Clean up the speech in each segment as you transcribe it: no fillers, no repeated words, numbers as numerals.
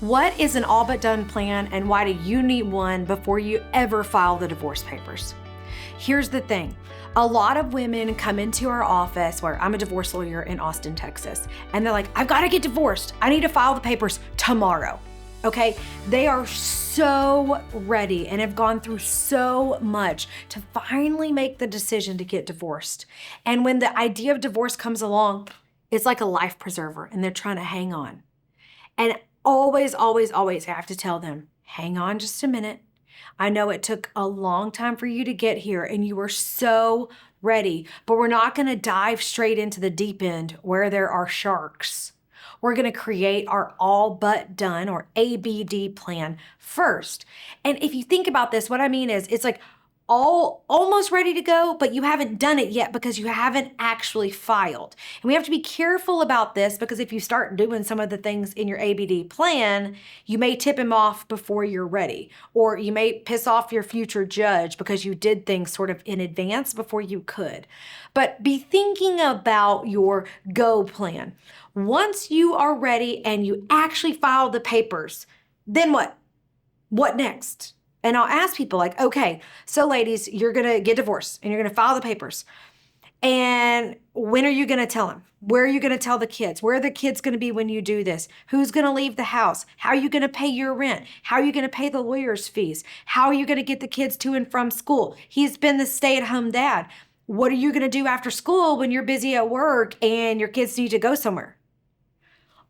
What is an all but done plan, and why do you need one before you ever file the divorce papers? Here's the thing. A lot of women come into our office, where I'm a divorce lawyer in Austin, Texas, and they're like, I've got to get divorced. I need to file the papers tomorrow. Okay? They are so ready and have gone through so much to finally make the decision to get divorced. And when the idea of divorce comes along, it's like a life preserver and they're trying to hang on. And always, always, always have to tell them, hang on just a minute. I know it took a long time for you to get here and you were so ready, but we're not going to dive straight into the deep end where there are sharks. We're going to create our all but done or ABD plan first. And if you think about this, what I mean is it's like almost ready to go, but you haven't done it yet because you haven't actually filed. And we have to be careful about this because if you start doing some of the things in your ABD plan, you may tip him off before you're ready, or you may piss off your future judge because you did things sort of in advance before you could. But be thinking about your go plan. Once you are ready and you actually file the papers, then what? What next? And I'll ask people like, okay, so ladies, you're going to get divorced and you're going to file the papers. And when are you going to tell them? Where are you going to tell the kids? Where are the kids going to be when you do this? Who's going to leave the house? How are you going to pay your rent? How are you going to pay the lawyer's fees? How are you going to get the kids to and from school? He's been the stay-at-home dad. What are you going to do after school when you're busy at work and your kids need to go somewhere?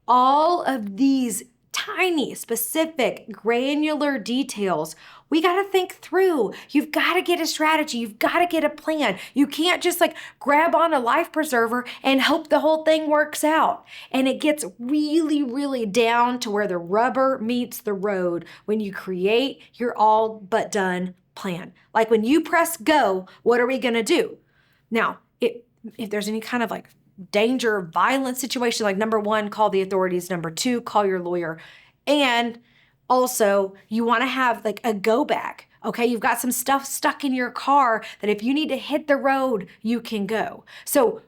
All of these tiny, specific, granular details we got to think through. You've got to get a strategy. You've got to get a plan. You can't just like grab on a life preserver and hope the whole thing works out. And it gets really, really down to where the rubber meets the road when you create your all but done plan. Like when you press go, what are we going to do? Now, if there's any kind of like danger, violent situation, like number one, call the authorities. Number two, call your lawyer. And also, you want to have like a go bag. Okay, you've got some stuff stuck in your car that if you need to hit the road, you can go. So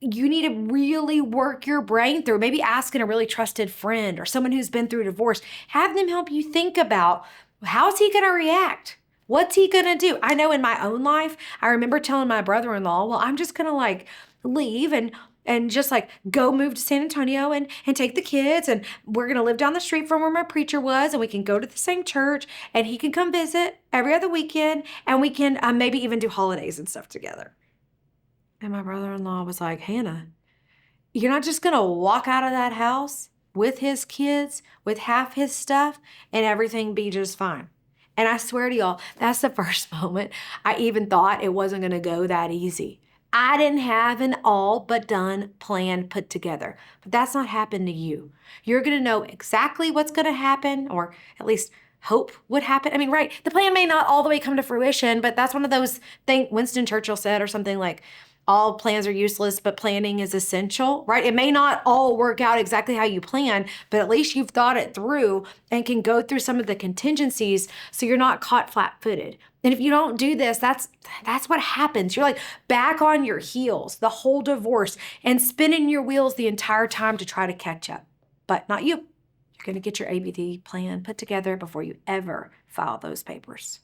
you need to really work your brain through, maybe asking a really trusted friend or someone who's been through divorce. Have them help you think about how's he going to react? What's he going to do? I know in my own life, I remember telling my brother-in-law, well, I'm just going to like leave and just like go move to San Antonio and take the kids, and we're going to live down the street from where my preacher was, and we can go to the same church, and he can come visit every other weekend, and we can maybe even do holidays and stuff together. And my brother-in-law was like, Hannah, you're not just going to walk out of that house with his kids, with half his stuff, and everything be just fine. And I swear to y'all, that's the first moment I even thought it wasn't going to go that easy. I didn't have an all but done plan put together, but that's not happened to you. You're going to know exactly what's going to happen, or at least hope would happen. I mean, right, the plan may not all the way come to fruition, but that's one of those things Winston Churchill said, or something like, all plans are useless, but planning is essential, right? It may not all work out exactly how you plan, but at least you've thought it through and can go through some of the contingencies so you're not caught flat-footed. And if you don't do this, that's what happens. You're like back on your heels the whole divorce and spinning your wheels the entire time to try to catch up. But not you. You're going to get your ABD plan put together before you ever file those papers.